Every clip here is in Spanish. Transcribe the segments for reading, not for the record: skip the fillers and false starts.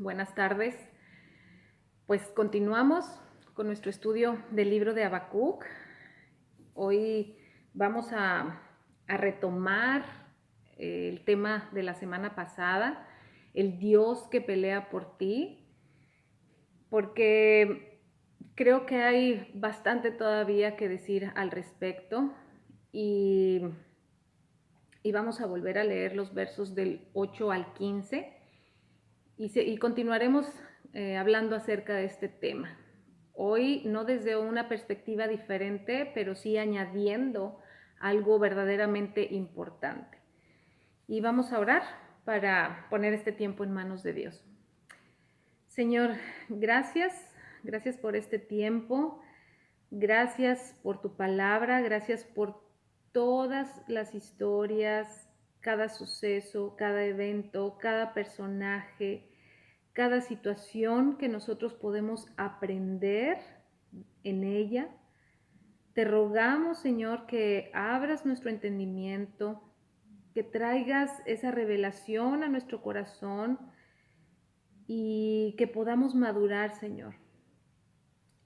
buenas tardes. Pues continuamos con nuestro estudio del libro de Habacuc. Hoy vamos a retomar el tema de la semana pasada, el Dios que pelea por ti, porque creo que hay bastante todavía que decir al respecto y vamos a volver a leer los versos del 8 al 15 y continuaremos hablando acerca de este tema. Hoy no desde una perspectiva diferente, pero sí añadiendo algo verdaderamente importante. Y vamos a orar para poner este tiempo en manos de Dios. Señor, gracias por este tiempo, gracias por tu palabra, gracias por todas las historias, cada suceso, cada evento, cada personaje, cada situación que nosotros podemos aprender en ella. Te rogamos, Señor, que abras nuestro entendimiento, que traigas esa revelación a nuestro corazón y que podamos madurar, Señor.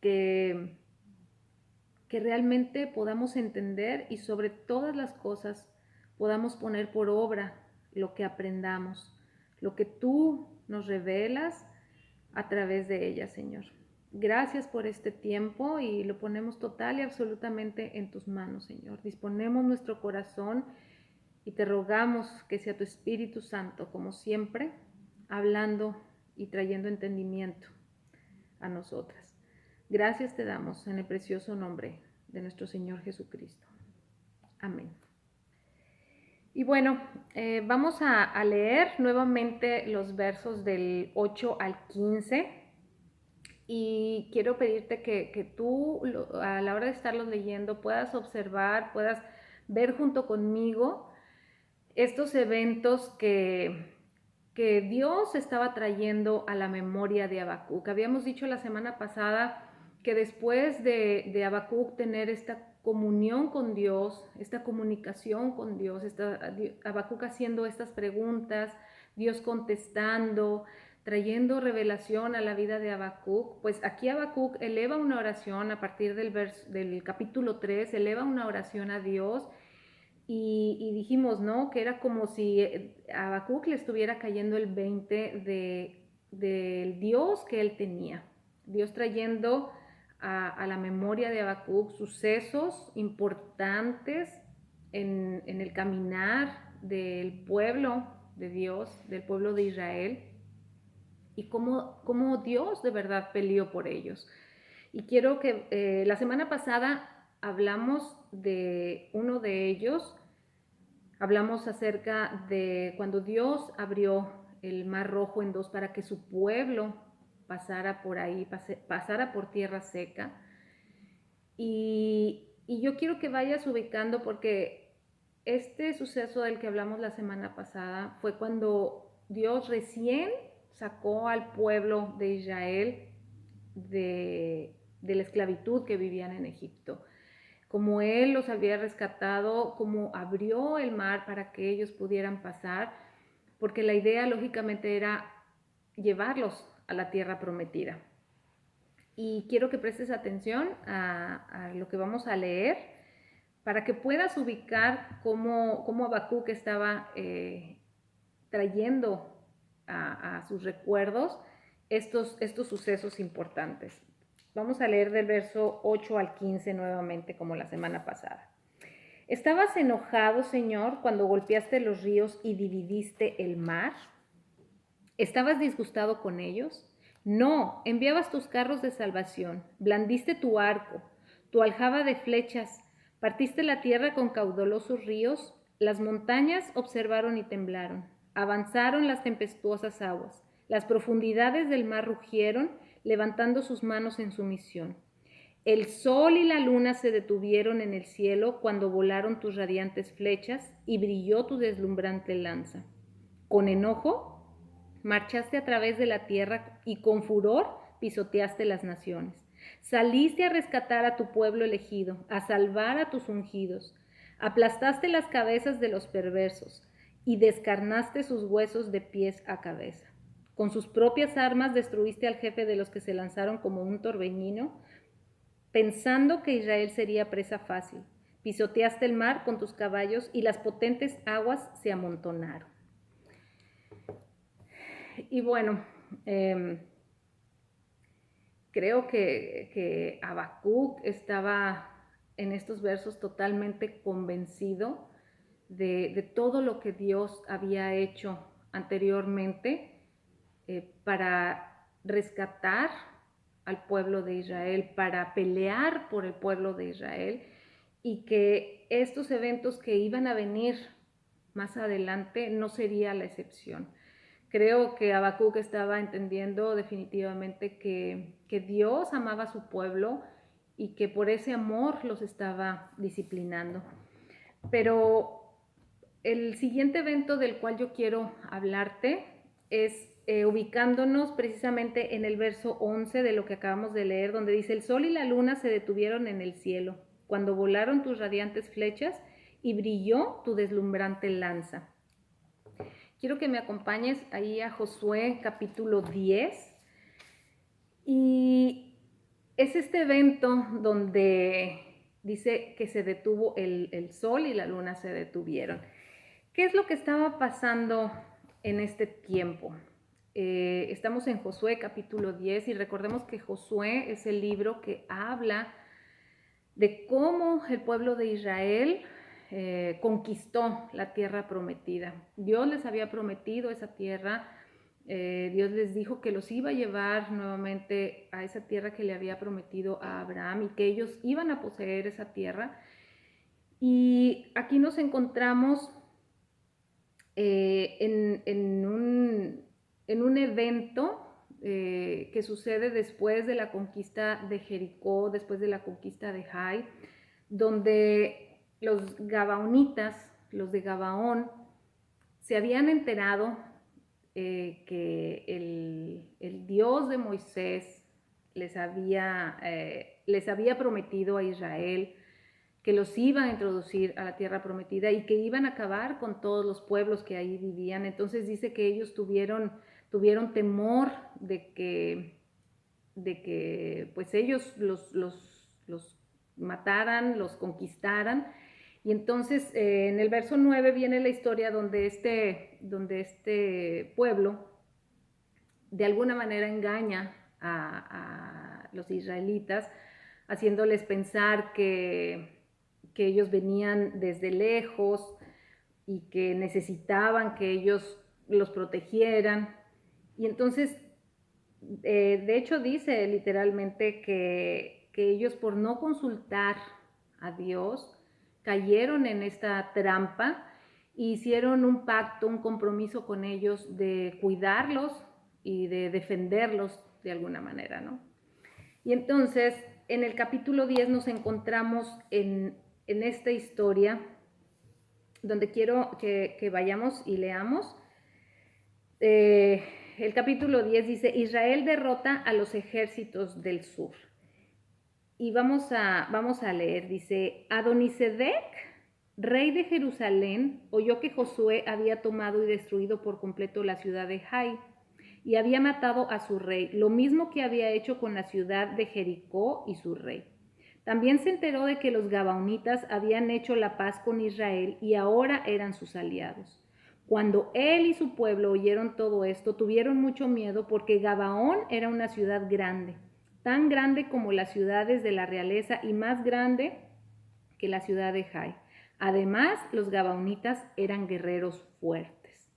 Que realmente podamos entender y sobre todas las cosas podamos poner por obra lo que aprendamos, lo que tú nos revelas a través de ella, Señor. Gracias por este tiempo y lo ponemos total y absolutamente en tus manos, Señor. Disponemos nuestro corazón y te rogamos que sea tu Espíritu Santo, como siempre, hablando y trayendo entendimiento a nosotras. Gracias te damos en el precioso nombre de nuestro Señor Jesucristo. Amén. Y bueno, vamos a leer nuevamente los versos del 8 al 15 y quiero pedirte que tú a la hora de estarlos leyendo puedas observar, puedas ver junto conmigo estos eventos que Dios estaba trayendo a la memoria de Habacuc. Habíamos dicho la semana pasada que después de Habacuc tener esta comunión con Dios, esta comunicación con Dios, Habacuc haciendo estas preguntas, Dios contestando, trayendo revelación a la vida de Habacuc, pues aquí Habacuc eleva una oración a partir del capítulo 3, eleva una oración a Dios. Y dijimos, ¿no? Que era como si a Habacuc le estuviera cayendo el 20 del Dios que él tenía. Dios trayendo a la memoria de Habacuc sucesos importantes en el caminar del pueblo de Dios, del pueblo de Israel, y cómo Dios de verdad peleó por ellos. Y quiero que la semana pasada hablamos de uno de ellos. Hablamos acerca de cuando Dios abrió el Mar Rojo en dos para que su pueblo pasara por ahí, pasara por tierra seca. Y yo quiero que vayas ubicando porque este suceso del que hablamos la semana pasada fue cuando Dios recién sacó al pueblo de Israel de la esclavitud que vivían en Egipto. Como Él los había rescatado, como abrió el mar para que ellos pudieran pasar, porque la idea lógicamente era llevarlos a la tierra prometida. Y quiero que prestes atención a lo que vamos a leer para que puedas ubicar cómo Habacuc estaba trayendo a sus recuerdos estos sucesos importantes. Vamos a leer del verso 8 al 15 nuevamente, como la semana pasada. ¿Estabas enojado, Señor, cuando golpeaste los ríos y dividiste el mar? ¿Estabas disgustado con ellos? No, enviabas tus carros de salvación, blandiste tu arco, tu aljaba de flechas, partiste la tierra con caudalosos ríos, las montañas observaron y temblaron, avanzaron las tempestuosas aguas, las profundidades del mar rugieron, levantando sus manos en sumisión. El sol y la luna se detuvieron en el cielo cuando volaron tus radiantes flechas y brilló tu deslumbrante lanza. Con enojo marchaste a través de la tierra y con furor pisoteaste las naciones. Saliste a rescatar a tu pueblo elegido, a salvar a tus ungidos. Aplastaste las cabezas de los perversos y descarnaste sus huesos de pies a cabeza. Con sus propias armas destruiste al jefe de los que se lanzaron como un torbellino, pensando que Israel sería presa fácil. Pisoteaste el mar con tus caballos y las potentes aguas se amontonaron. Y bueno, creo que Habacuc estaba en estos versos totalmente convencido de todo lo que Dios había hecho anteriormente para rescatar al pueblo de Israel, para pelear por el pueblo de Israel, y que estos eventos que iban a venir más adelante no sería la excepción. Creo que Habacuc estaba entendiendo definitivamente que Dios amaba a su pueblo y que por ese amor los estaba disciplinando. Pero el siguiente evento del cual yo quiero hablarte es ubicándonos precisamente en el verso 11 de lo que acabamos de leer, donde dice: el sol y la luna se detuvieron en el cielo, cuando volaron tus radiantes flechas y brilló tu deslumbrante lanza. Quiero que me acompañes ahí a Josué capítulo 10. Y es este evento donde dice que se detuvo el sol y la luna se detuvieron. ¿Qué es lo que estaba pasando en este tiempo? Estamos en Josué capítulo 10 y recordemos que Josué es el libro que habla de cómo el pueblo de Israel conquistó la tierra prometida. Dios les había prometido esa tierra, Dios les dijo que los iba a llevar nuevamente a esa tierra que le había prometido a Abraham y que ellos iban a poseer esa tierra. Y aquí nos encontramos en un evento que sucede después de la conquista de Jericó, después de la conquista de Jai, donde los gabaonitas, los de Gabaón, se habían enterado que el Dios de Moisés les había prometido a Israel que los iban a introducir a la tierra prometida y que iban a acabar con todos los pueblos que ahí vivían. Entonces dice que ellos tuvieron temor de que pues ellos los mataran, los conquistaran. Y entonces en el verso 9 viene la historia donde este pueblo de alguna manera engaña a los israelitas, haciéndoles pensar que ellos venían desde lejos y que necesitaban que ellos los protegieran. Y entonces, de hecho dice literalmente que ellos, por no consultar a Dios, cayeron en esta trampa e hicieron un pacto, un compromiso con ellos de cuidarlos y de defenderlos de alguna manera, ¿no? Y entonces, en el capítulo 10 nos encontramos en esta historia donde quiero que vayamos y leamos. El capítulo 10 dice: Israel derrota a los ejércitos del sur. Y vamos a leer, dice: Adonisedec, rey de Jerusalén, oyó que Josué había tomado y destruido por completo la ciudad de Jai y había matado a su rey, lo mismo que había hecho con la ciudad de Jericó y su rey. También se enteró de que los gabaonitas habían hecho la paz con Israel y ahora eran sus aliados. Cuando él y su pueblo oyeron todo esto, tuvieron mucho miedo porque Gabaón era una ciudad grande, tan grande como las ciudades de la realeza y más grande que la ciudad de Jai. Además, los gabaonitas eran guerreros fuertes.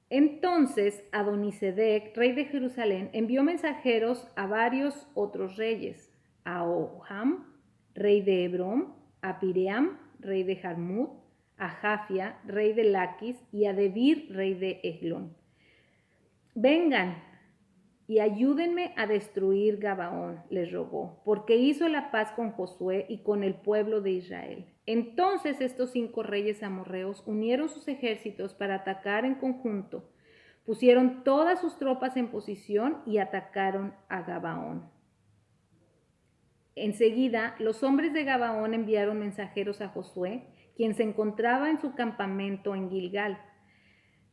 Entonces Adonisedec, rey de Jerusalén, envió mensajeros a varios otros reyes: a Oham, rey de Hebrón, a Piream, rey de Jarmut, a Jafia, rey de Laquis, y a Debir, rey de Eglón. Vengan y ayúdenme a destruir Gabaón, les rogó, porque hizo la paz con Josué y con el pueblo de Israel. Entonces estos 5 reyes amorreos unieron sus ejércitos para atacar en conjunto, pusieron todas sus tropas en posición y atacaron a Gabaón. Enseguida, los hombres de Gabaón enviaron mensajeros a Josué, quien se encontraba en su campamento en Gilgal.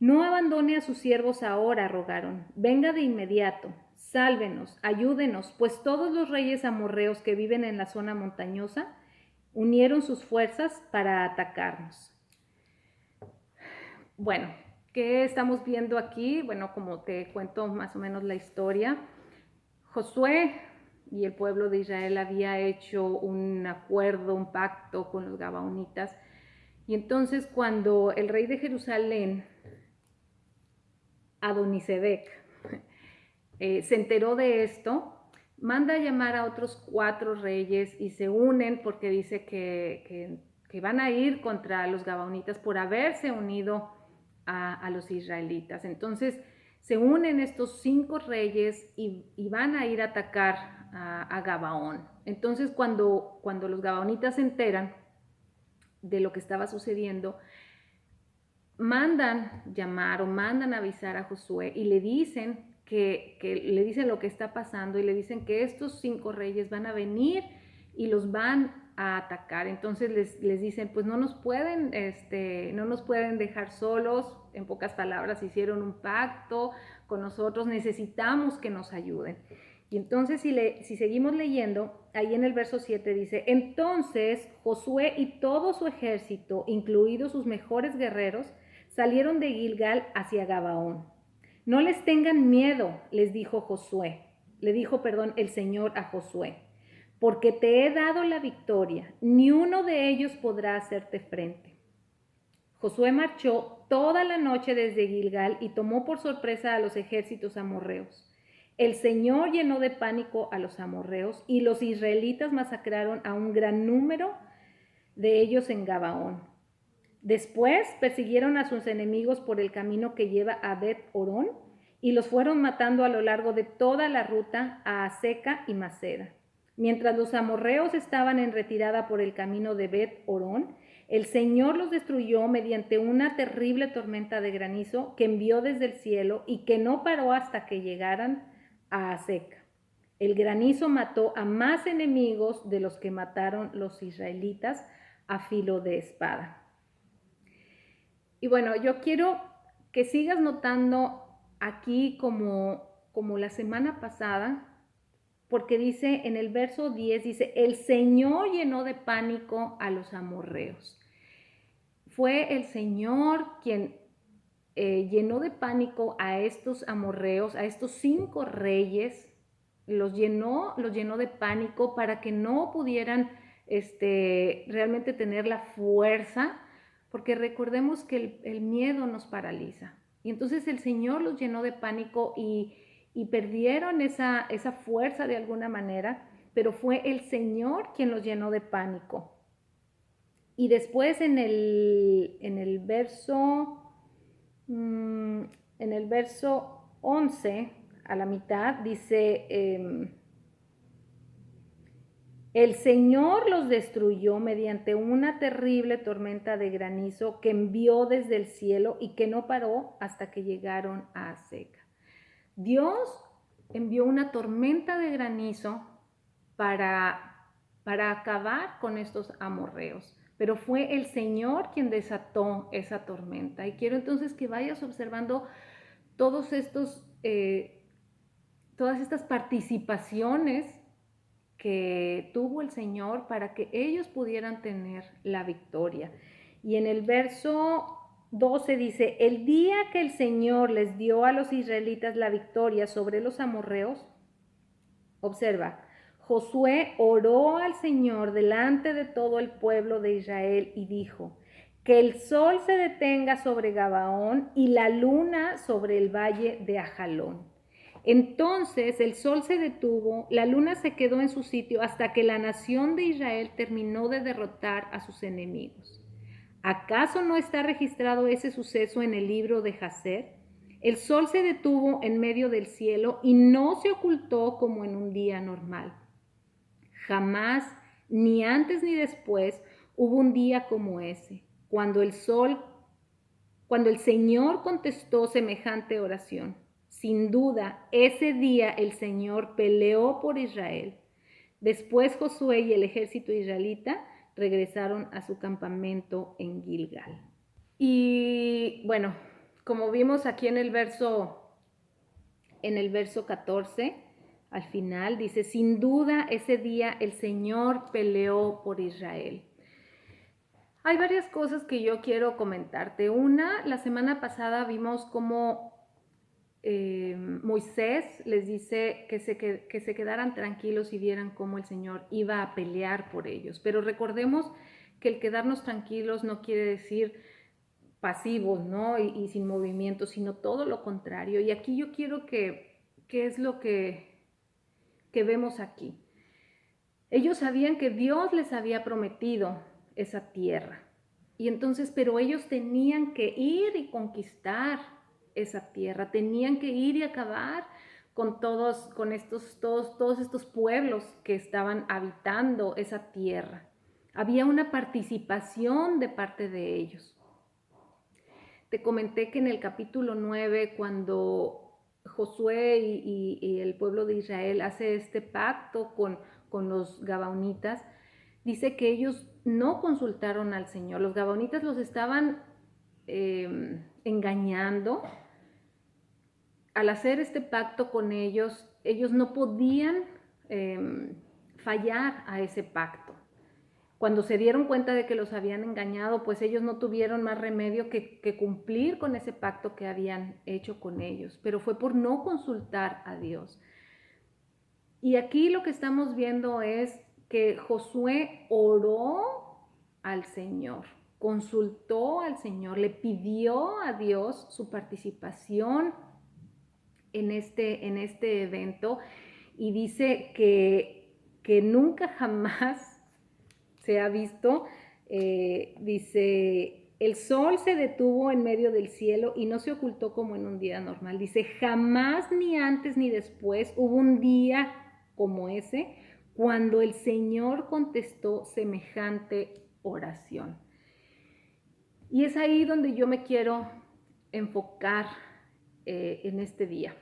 No abandone a sus siervos ahora, rogaron. Venga de inmediato, sálvenos, ayúdenos, pues todos los reyes amorreos que viven en la zona montañosa unieron sus fuerzas para atacarnos. Bueno, ¿qué estamos viendo aquí? Bueno, como te cuento más o menos la historia, Josué y el pueblo de Israel había hecho un acuerdo, un pacto con los gabaonitas, y entonces cuando el rey de Jerusalén, Adonisedec, se enteró de esto, manda a llamar a otros 4 reyes y se unen porque dice que van a ir contra los gabaonitas por haberse unido a los israelitas. Entonces se unen estos 5 reyes y van a ir a atacar a Gabaón. Entonces cuando los gabaonitas se enteran de lo que estaba sucediendo, mandan llamar o mandan avisar a Josué y le dicen que le dicen lo que está pasando y le dicen que estos 5 reyes van a venir y los van a atacar. Entonces les dicen, pues no nos pueden dejar solos. En pocas palabras, hicieron un pacto con nosotros, necesitamos que nos ayuden. Y entonces si seguimos leyendo, ahí en el verso 7 dice, entonces Josué y todo su ejército, incluidos sus mejores guerreros, salieron de Gilgal hacia Gabaón. No les tengan miedo, les dijo el Señor a Josué, porque te he dado la victoria, ni uno de ellos podrá hacerte frente. Josué marchó toda la noche desde Gilgal y tomó por sorpresa a los ejércitos amorreos. El Señor llenó de pánico a los amorreos y los israelitas masacraron a un gran número de ellos en Gabaón. Después persiguieron a sus enemigos por el camino que lleva a Bet-Orón y los fueron matando a lo largo de toda la ruta a Aseca y Maceda. Mientras los amorreos estaban en retirada por el camino de Bet-Orón, el Señor los destruyó mediante una terrible tormenta de granizo que envió desde el cielo y que no paró hasta que llegaran a Aseca. El granizo mató a más enemigos de los que mataron los israelitas a filo de espada. Y bueno, yo quiero que sigas notando aquí como la semana pasada, porque dice en el verso 10, dice, el Señor llenó de pánico a los amorreos. Fue el Señor quien llenó de pánico a estos amorreos, a estos 5 reyes, los llenó de pánico para que no pudieran realmente tener la fuerza, porque recordemos que el miedo nos paraliza. Y entonces el Señor los llenó de pánico y perdieron esa fuerza de alguna manera, pero fue el Señor quien los llenó de pánico. Y después en el verso 11, a la mitad, dice, el Señor los destruyó mediante una terrible tormenta de granizo que envió desde el cielo y que no paró hasta que llegaron a Aseca. Dios envió una tormenta de granizo para acabar con estos amorreos, pero fue el Señor quien desató esa tormenta. Y quiero entonces que vayas observando todas estas participaciones que tuvo el Señor para que ellos pudieran tener la victoria. Y en el verso 12 dice, el día que el Señor les dio a los israelitas la victoria sobre los amorreos, observa, Josué oró al Señor delante de todo el pueblo de Israel y dijo, que el sol se detenga sobre Gabaón y la luna sobre el valle de Ajalón. Entonces el sol se detuvo, la luna se quedó en su sitio hasta que la nación de Israel terminó de derrotar a sus enemigos. ¿Acaso no está registrado ese suceso en el libro de Jacer? El sol se detuvo en medio del cielo y no se ocultó como en un día normal. Jamás, ni antes ni después, hubo un día como ese, cuando el Señor contestó semejante oración. Sin duda, ese día el Señor peleó por Israel. Después Josué y el ejército israelita regresaron a su campamento en Gilgal. Y bueno, como vimos aquí en el verso 14, al final dice, sin duda ese día el Señor peleó por Israel. Hay varias cosas que yo quiero comentarte. Una, la semana pasada vimos cómo Moisés les dice que se quedaran tranquilos y vieran cómo el Señor iba a pelear por ellos. Pero recordemos que el quedarnos tranquilos no quiere decir pasivos, ¿no? Y sin movimiento, sino todo lo contrario. Y aquí yo quiero ¿qué es lo que vemos aquí? Ellos sabían que Dios les había prometido esa tierra. Y entonces, pero ellos tenían que ir y conquistar esa tierra, tenían que ir y acabar con todos estos pueblos que estaban habitando esa tierra. Había una participación de parte de ellos. Te comenté que en el capítulo 9, cuando Josué y el pueblo de Israel hace este pacto con los gabaonitas, dice que ellos no consultaron al Señor. Los gabaonitas los estaban engañando. Al hacer este pacto con ellos, ellos no podían fallar a ese pacto. Cuando se dieron cuenta de que los habían engañado, pues ellos no tuvieron más remedio que cumplir con ese pacto que habían hecho con ellos, pero fue por no consultar a Dios. Y aquí lo que estamos viendo es que Josué oró al Señor, consultó al Señor, le pidió a Dios su participación en este evento y dice que nunca jamás se ha visto, dice, el sol se detuvo en medio del cielo y no se ocultó como en un día normal. Dice, jamás ni antes ni después hubo un día como ese cuando el Señor contestó semejante oración. Y es ahí donde yo me quiero enfocar en este día.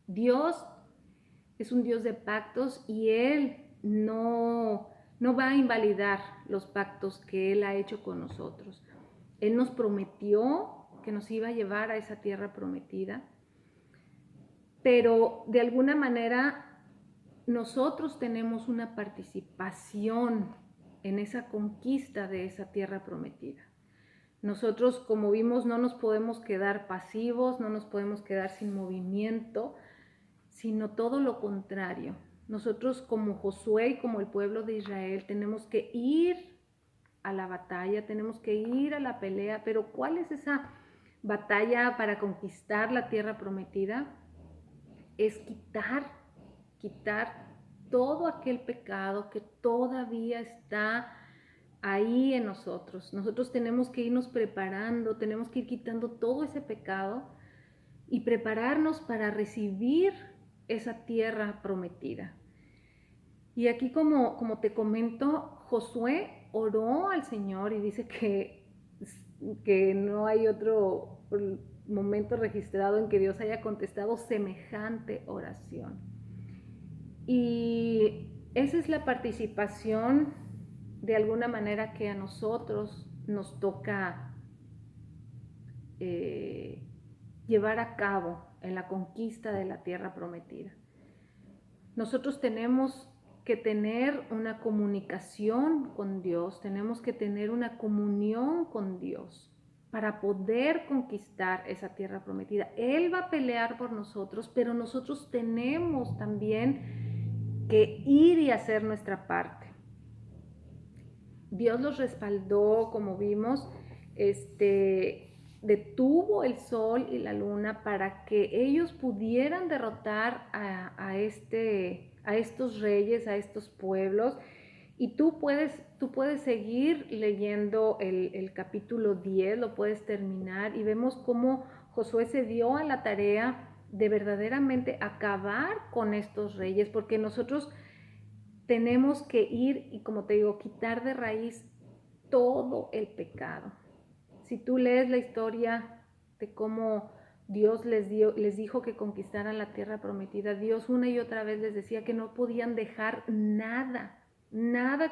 Dios es un Dios de pactos y Él no va a invalidar los pactos que Él ha hecho con nosotros. Él nos prometió que nos iba a llevar a esa tierra prometida, pero de alguna manera nosotros tenemos una participación en esa conquista de esa tierra prometida. Nosotros, como vimos, no nos podemos quedar pasivos, no nos podemos quedar sin movimiento, sino todo lo contrario. Nosotros como Josué y como el pueblo de Israel tenemos que ir a la batalla, tenemos que ir a la pelea, pero ¿cuál es esa batalla para conquistar la tierra prometida? Es quitar todo aquel pecado que todavía está ahí en nosotros. Nosotros tenemos que irnos preparando, tenemos que ir quitando todo ese pecado y prepararnos para recibir esa tierra prometida. Y aquí como te comento, Josué oró al Señor y dice que no hay otro momento registrado en que Dios haya contestado semejante oración. Y esa es la participación de alguna manera que a nosotros nos toca llevar a cabo en la conquista de la tierra prometida. Nosotros tenemos que tener una comunicación con Dios, tenemos que tener una comunión con Dios para poder conquistar esa tierra prometida. Él va a pelear por nosotros, pero nosotros tenemos también que ir y hacer nuestra parte. Dios los respaldó, como vimos, detuvo el sol y la luna para que ellos pudieran derrotar a estos reyes, a estos pueblos. Y tú puedes seguir leyendo el capítulo 10, lo puedes terminar y vemos cómo Josué se dio a la tarea de verdaderamente acabar con estos reyes, porque nosotros tenemos que ir y, como te digo, quitar de raíz todo el pecado. Si tú lees la historia de cómo Dios les dijo que conquistaran la tierra prometida, Dios una y otra vez les decía que no podían dejar nada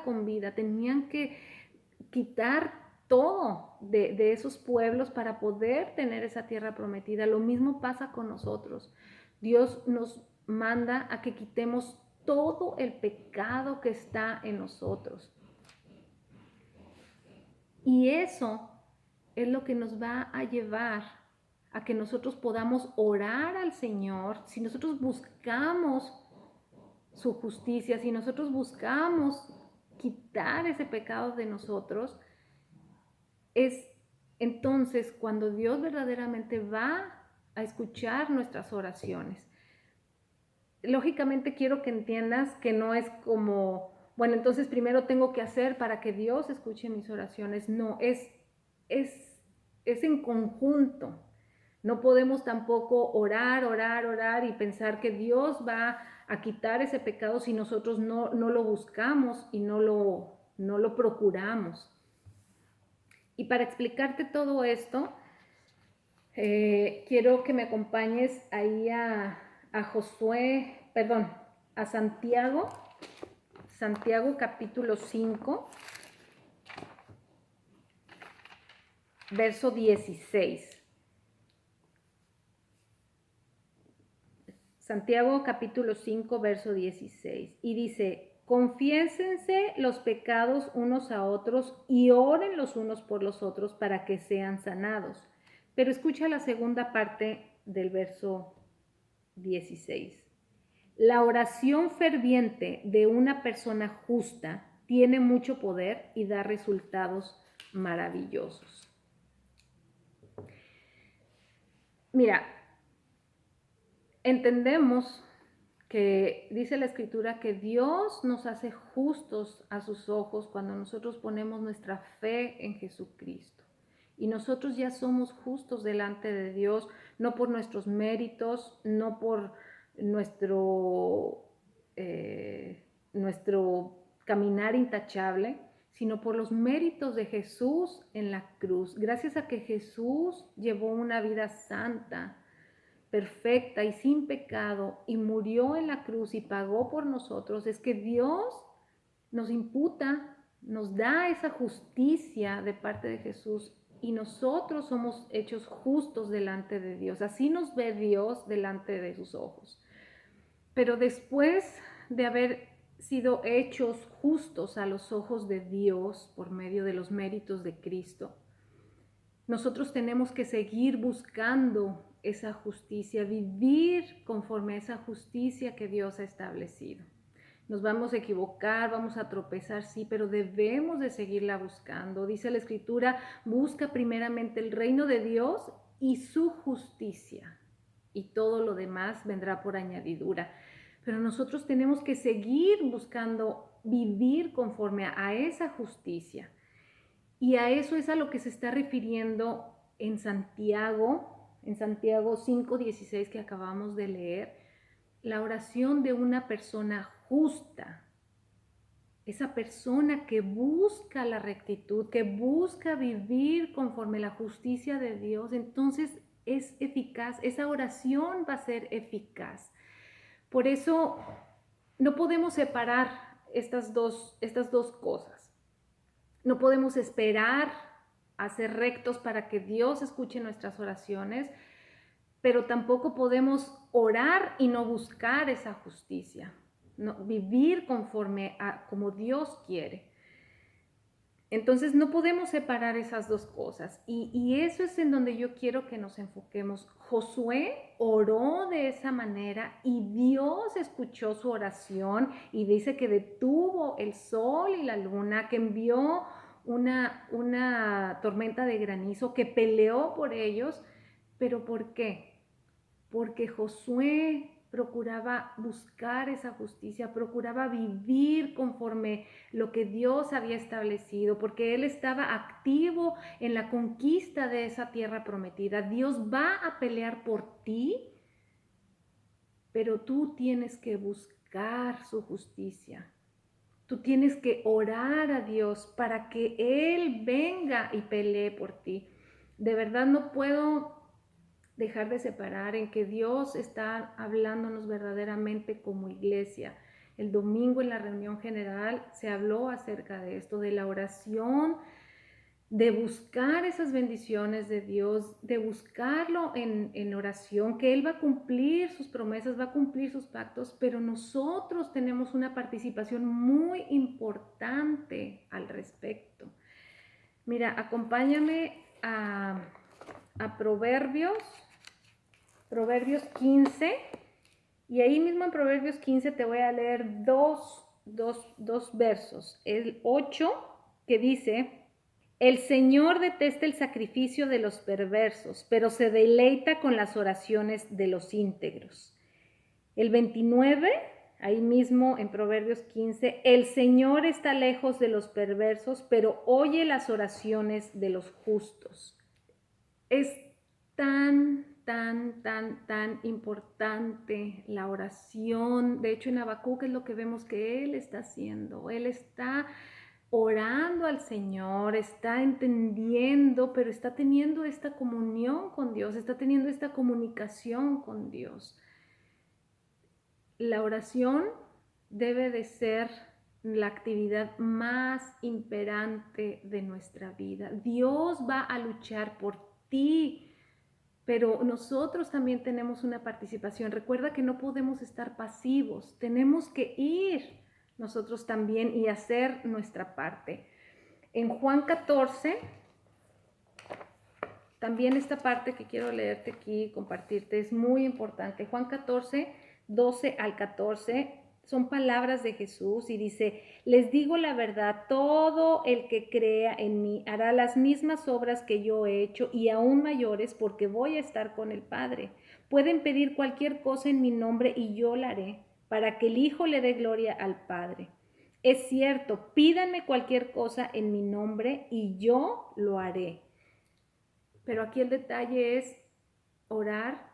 con vida, tenían que quitar todo de esos pueblos para poder tener esa tierra prometida. Lo mismo pasa con nosotros. Dios nos manda a que quitemos todo el pecado que está en nosotros. Y eso es lo que nos va a llevar a que nosotros podamos orar al Señor. Si nosotros buscamos su justicia, si nosotros buscamos quitar ese pecado de nosotros, es entonces cuando Dios verdaderamente va a escuchar nuestras oraciones. Lógicamente quiero que entiendas que no es como, bueno, entonces primero tengo que hacer para que Dios escuche mis oraciones. No, es en conjunto. No podemos tampoco orar y pensar que Dios va a quitar ese pecado si nosotros no lo buscamos y no lo procuramos. Y para explicarte todo esto, quiero que me acompañes ahí a Santiago capítulo 5, verso 16. Santiago capítulo 5, verso 16. Y dice, confiésense los pecados unos a otros y oren los unos por los otros para que sean sanados. Pero escucha la segunda parte del verso 16. La oración ferviente de una persona justa tiene mucho poder y da resultados maravillosos. Mira, entendemos que dice la Escritura que Dios nos hace justos a sus ojos cuando nosotros ponemos nuestra fe en Jesucristo. Y nosotros ya somos justos delante de Dios, no por nuestros méritos, no por nuestro caminar intachable, sino por los méritos de Jesús en la cruz. Gracias a que Jesús llevó una vida santa, perfecta y sin pecado y murió en la cruz y pagó por nosotros, es que Dios nos imputa, nos da esa justicia de parte de Jesús y nosotros somos hechos justos delante de Dios. Así nos ve Dios delante de sus ojos. Pero después de haber sido hechos justos a los ojos de Dios por medio de los méritos de Cristo, nosotros tenemos que seguir buscando esa justicia, vivir conforme a esa justicia que Dios ha establecido. Nos vamos a equivocar, vamos a tropezar, sí, pero debemos de seguirla buscando. Dice la Escritura, busca primeramente el reino de Dios y su justicia, y todo lo demás vendrá por añadidura. Pero nosotros tenemos que seguir buscando vivir conforme a esa justicia. Y a eso es a lo que se está refiriendo en Santiago 5:16 que acabamos de leer, la oración de una persona justa. Esa persona que busca la rectitud, que busca vivir conforme la justicia de Dios, entonces es eficaz, esa oración va a ser eficaz. Por eso no podemos separar estas dos cosas. No podemos esperar a ser rectos para que Dios escuche nuestras oraciones, pero tampoco podemos orar y no buscar esa justicia, no, vivir conforme a como Dios quiere. Entonces no podemos separar esas dos cosas y eso es en donde yo quiero que nos enfoquemos. Josué oró de esa manera y Dios escuchó su oración y dice que detuvo el sol y la luna, que envió una tormenta de granizo, que peleó por ellos. ¿Pero por qué? Porque Josué procuraba buscar esa justicia, procuraba vivir conforme lo que Dios había establecido, porque él estaba activo en la conquista de esa tierra prometida. Dios va a pelear por ti, pero tú tienes que buscar su justicia. Tú tienes que orar a Dios para que Él venga y pelee por ti. De verdad no puedo dejar de separar en que Dios está hablándonos verdaderamente como iglesia. El domingo en la reunión general se habló acerca de esto, de la oración de buscar esas bendiciones de Dios, de buscarlo en oración, que Él va a cumplir sus promesas, va a cumplir sus pactos, pero nosotros tenemos una participación muy importante al respecto. Mira, acompáñame a Proverbios 15, y ahí mismo en Proverbios 15 te voy a leer dos versos. El 8 que dice: el Señor detesta el sacrificio de los perversos, pero se deleita con las oraciones de los íntegros. El 29, ahí mismo en Proverbios 15, el Señor está lejos de los perversos, pero oye las oraciones de los justos. Es tan importante la oración. De hecho, en Habacuc es lo que vemos que Él está haciendo. Él está orando al Señor, está entendiendo, pero está teniendo esta comunión con Dios, está teniendo esta comunicación con Dios. La oración debe de ser la actividad más imperante de nuestra vida. Dios va a luchar por ti, pero nosotros también tenemos una participación. Recuerda que no podemos estar pasivos, tenemos que ir nosotros también y hacer nuestra parte. En Juan 14, también esta parte que quiero leerte aquí y compartirte es muy importante. Juan 14, 12 al 14 son palabras de Jesús y dice: les digo la verdad, todo el que crea en mí hará las mismas obras que yo he hecho y aún mayores, porque voy a estar con el Padre. Pueden pedir cualquier cosa en mi nombre y yo la haré, para que el Hijo le dé gloria al Padre. Es cierto, pídanme cualquier cosa en mi nombre y yo lo haré. Pero aquí el detalle es orar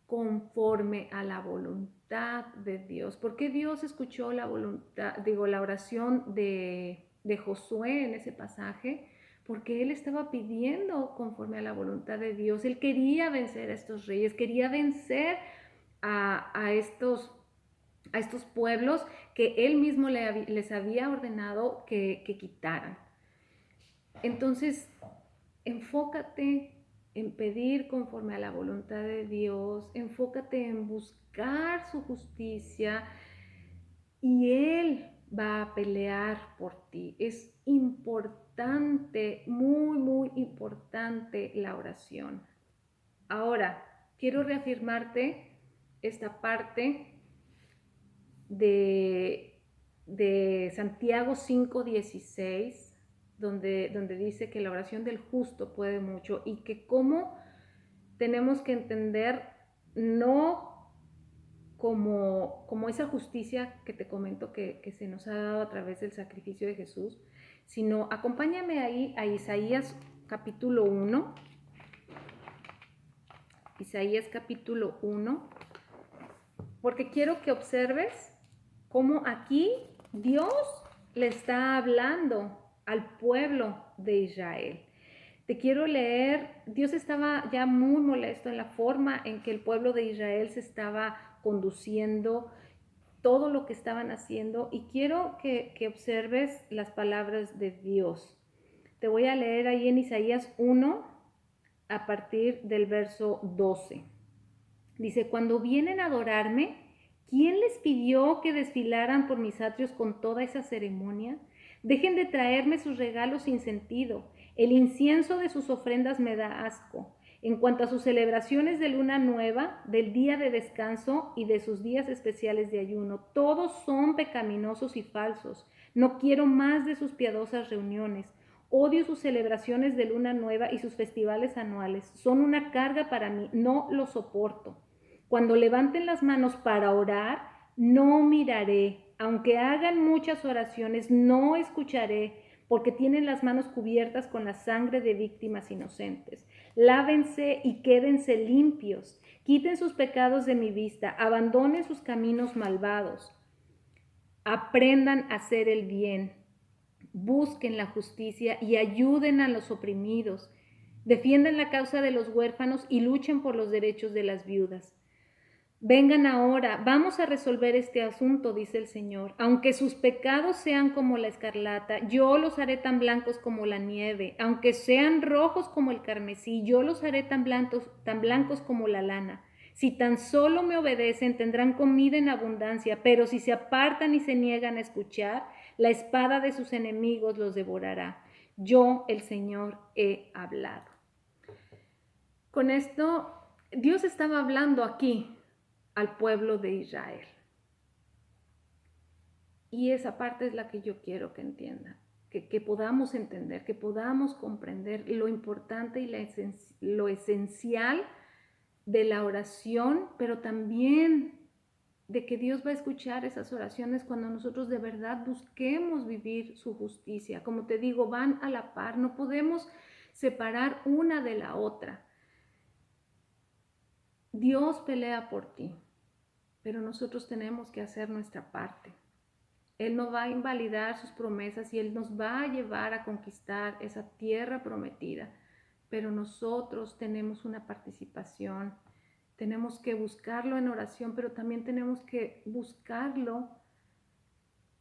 conforme a la voluntad de Dios. ¿Por qué Dios escuchó la oración de Josué en ese pasaje? Porque él estaba pidiendo conforme a la voluntad de Dios. Él quería vencer a estos reyes, quería vencer a estos pueblos que él mismo les había ordenado que quitaran. Entonces, enfócate en pedir conforme a la voluntad de Dios, enfócate en buscar su justicia y Él va a pelear por ti. Es importante, muy importante la oración. Ahora, quiero reafirmarte esta parte de Santiago 5:16, donde dice que la oración del justo puede mucho y que cómo tenemos que entender no como esa justicia que te comento que se nos ha dado a través del sacrificio de Jesús, sino acompáñame ahí a Isaías capítulo 1. Isaías capítulo 1, porque quiero que observes cómo aquí Dios le está hablando al pueblo de Israel. Te quiero leer, Dios estaba ya muy molesto en la forma en que el pueblo de Israel se estaba conduciendo, todo lo que estaban haciendo, y quiero que observes las palabras de Dios. Te voy a leer ahí en Isaías 1 a partir del verso 12. Dice: cuando vienen a adorarme, ¿quién les pidió que desfilaran por mis atrios con toda esa ceremonia? Dejen de traerme sus regalos sin sentido. El incienso de sus ofrendas me da asco. En cuanto a sus celebraciones de luna nueva, del día de descanso y de sus días especiales de ayuno, todos son pecaminosos y falsos. No quiero más de sus piadosas reuniones. Odio sus celebraciones de luna nueva y sus festivales anuales. Son una carga para mí, no los soporto. Cuando levanten las manos para orar, no miraré. Aunque hagan muchas oraciones, no escucharé, porque tienen las manos cubiertas con la sangre de víctimas inocentes. Lávense y quédense limpios. Quiten sus pecados de mi vista. Abandonen sus caminos malvados. Aprendan a hacer el bien. Busquen la justicia y ayuden a los oprimidos. Defiendan la causa de los huérfanos y luchen por los derechos de las viudas. Vengan ahora, vamos a resolver este asunto, dice el Señor. Aunque sus pecados sean como la escarlata, yo los haré tan blancos como la nieve. Aunque sean rojos como el carmesí, yo los haré tan blancos como la lana. Si tan solo me obedecen, tendrán comida en abundancia, pero si se apartan y se niegan a escuchar, la espada de sus enemigos los devorará. Yo, el Señor, he hablado. Con esto, Dios estaba hablando aquí al pueblo de Israel. Y esa parte es la que yo quiero que entiendan, que podamos entender, que podamos comprender lo importante y lo esencial de la oración, pero también de que Dios va a escuchar esas oraciones cuando nosotros de verdad busquemos vivir su justicia. Como te digo, van a la par, no podemos separar una de la otra. Dios pelea por ti, pero nosotros tenemos que hacer nuestra parte. Él no va a invalidar sus promesas y Él nos va a llevar a conquistar esa tierra prometida, pero nosotros tenemos una participación, tenemos que buscarlo en oración, pero también tenemos que buscarlo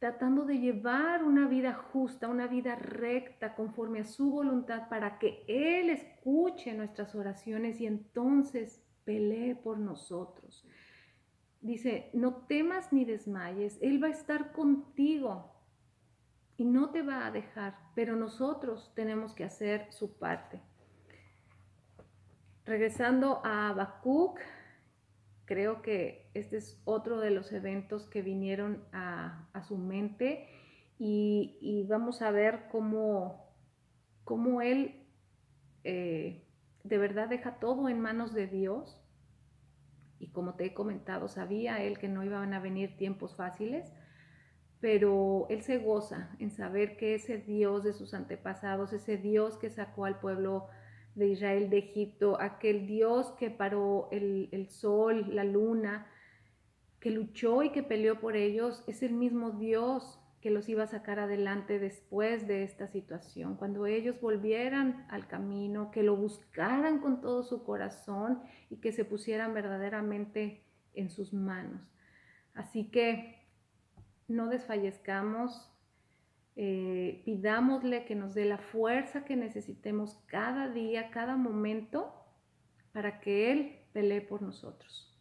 tratando de llevar una vida justa, una vida recta, conforme a su voluntad, para que Él escuche nuestras oraciones y entonces pelee por nosotros. Dice, no temas ni desmayes, Él va a estar contigo y no te va a dejar, pero nosotros tenemos que hacer su parte. Regresando a Habacuc, creo que este es otro de los eventos que vinieron a su mente y vamos a ver cómo él de verdad deja todo en manos de Dios. Y como te he comentado, sabía él que no iban a venir tiempos fáciles, pero él se goza en saber que ese Dios de sus antepasados, ese Dios que sacó al pueblo de Israel de Egipto, aquel Dios que paró el sol, la luna, que luchó y que peleó por ellos, es el mismo Dios que los iba a sacar adelante después de esta situación, cuando ellos volvieran al camino, que lo buscaran con todo su corazón y que se pusieran verdaderamente en sus manos. Así que no desfallezcamos, pidámosle que nos dé la fuerza que necesitemos cada día, cada momento, para que Él pelee por nosotros.